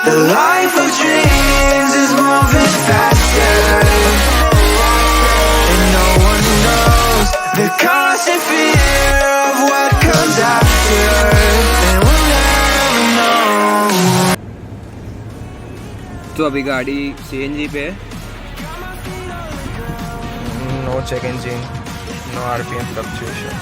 The life of dreams is moving faster, and no one knows the constant fear of what comes after, and we'll never know. तो अभी गाड़ी CNG पे है. No check engine, no RPM fluctuation.